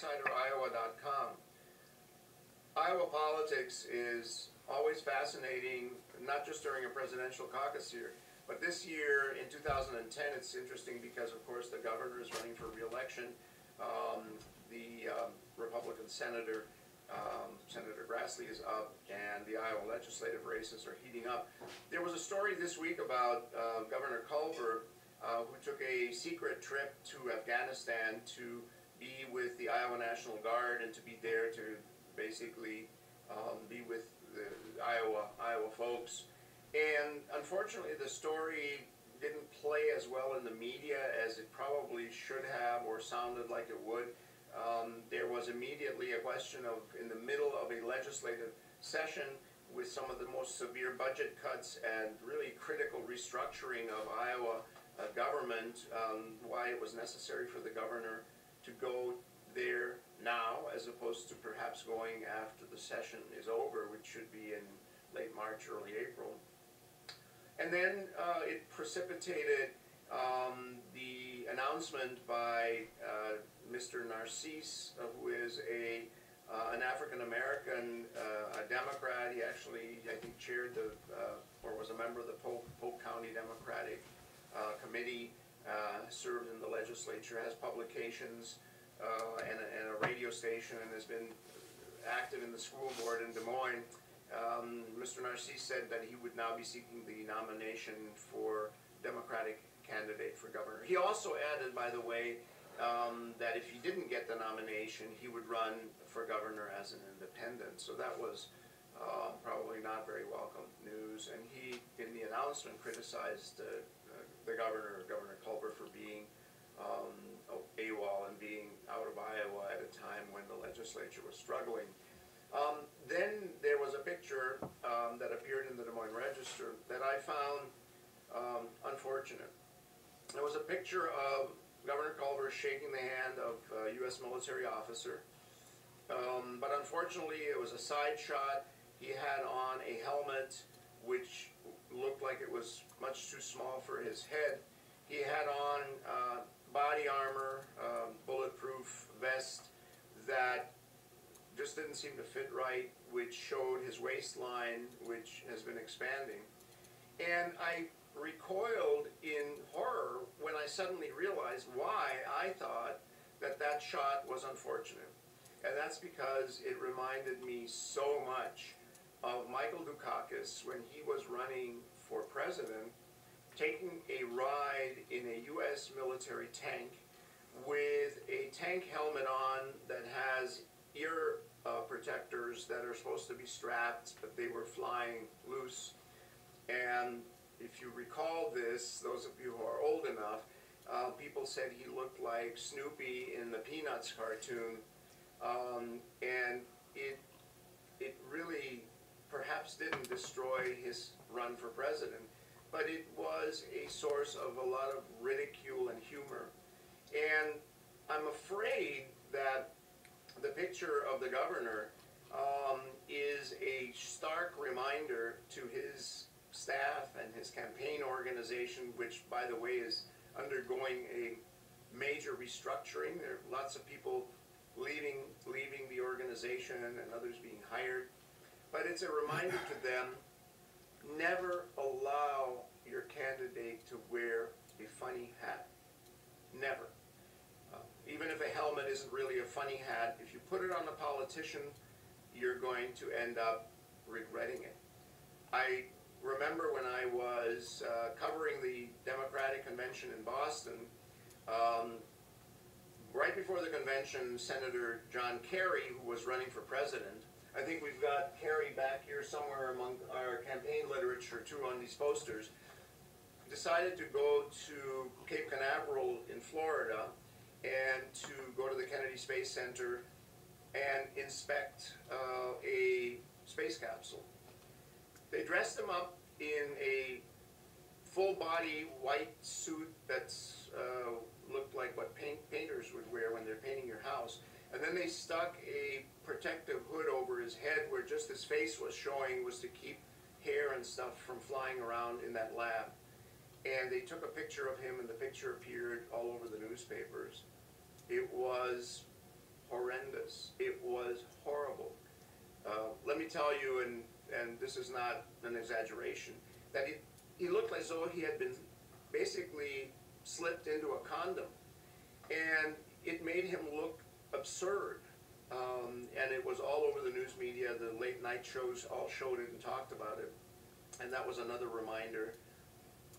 InsiderIowa.com. Iowa politics is always fascinating, not just during a presidential caucus year, but this year in 2010 it's interesting because, of course, the governor is running for re-election. The Republican senator, Senator Grassley, is up, and the Iowa legislative races are heating up. There was a story this week about Governor Culver, who took a secret trip to Afghanistan to be with the Iowa National Guard and to be there to basically be with the Iowa folks. And unfortunately, the story didn't play as well in the media as it probably should have or sounded like it would. There was immediately a question of, in the middle of a legislative session with some of the most severe budget cuts and really critical restructuring of Iowa government, why it was necessary for the governor to go there now as opposed to perhaps going after the session is over, which should be in late March, early April. And then it precipitated the announcement by Mr. Narcisse, who is an African-American Democrat. He actually, I think, chaired or was a member of the Polk County Democratic Committee, served in the legislature, has publications and a radio station, and has been active in the school board in Des Moines. Mr. Narcisse said that he would now be seeking the nomination for Democratic candidate for governor. He also added, by the way, that if he didn't get the nomination, he would run for governor as an independent. So that was probably not very welcome news. And he, in the announcement, criticized the governor, Governor Culver, for being AWOL and being out of Iowa at a time when the legislature was struggling. Then there was a picture that appeared in the Des Moines Register that I found unfortunate. There was a picture of Governor Culver shaking the hand of a U.S. military officer, but unfortunately it was a side shot. He had on a helmet which looked like it was much too small for his head. He had on body armor, bulletproof vest that just didn't seem to fit right, which showed his waistline, which has been expanding. And I recoiled in horror when I suddenly realized why I thought that that shot was unfortunate. And that's because it reminded me so much of Michael Dukakis when he was running for president, taking a ride in a U.S. military tank with a tank helmet on that has ear protectors that are supposed to be strapped, but they were flying loose. And if you recall this, those of you who are old enough, people said he looked like Snoopy in the Peanuts cartoon. And it really perhaps didn't destroy his run for president, but it was a source of a lot of ridicule and humor. And I'm afraid that the picture of the governor is a stark reminder to his staff and his campaign organization, which, by the way, is undergoing a major restructuring. There are lots of people leaving the organization and others being hired. But it's a reminder to them, never allow your candidate to wear a funny hat. Never. Even if a helmet isn't really a funny hat, if you put it on a politician, you're going to end up regretting it. I remember when I was covering the Democratic convention in Boston, right before the convention, Senator John Kerry, who was running for president, I think we've got Kerry back here somewhere among our campaign literature too on these posters, decided to go to Cape Canaveral in Florida and to go to the Kennedy Space Center and inspect a space capsule. They dressed him up in a full-body white suit that's looked like what painters would wear when they're painting your house. And then they stuck a protective hood over his head where just his face was showing, was to keep hair and stuff from flying around in that lab. And they took a picture of him, and the picture appeared all over the newspapers. It was horrendous. It was horrible. Let me tell you, and this is not an exaggeration, that he looked as though he had been basically slipped into a condom. And it made him look absurd. And it was all over the news media. The late night shows all showed it and talked about it. And that was another reminder.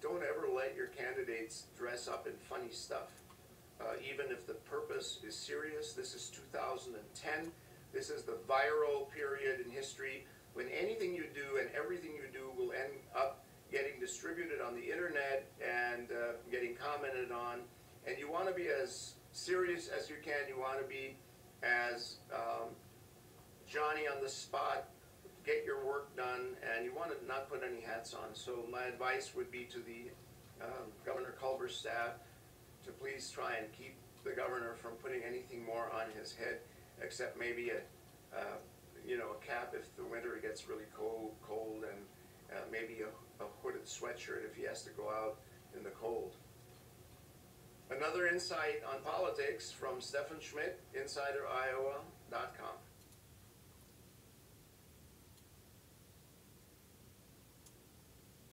Don't ever let your candidates dress up in funny stuff. Even if the purpose is serious. This is 2010. This is the viral period in history when anything you do and everything you do will end up getting distributed on the internet and getting commented on. And you want to be as serious as you can. You want to be as Johnny on the spot, get your work done, and you want to not put any hats on. So my advice would be to the Governor Culver's staff to please try and keep the governor from putting anything more on his head, except maybe a cap if the winter gets really cold, and maybe a hooded sweatshirt if he has to go out in the cold. Another insight on politics from Steffen Schmidt, InsiderIowa.com.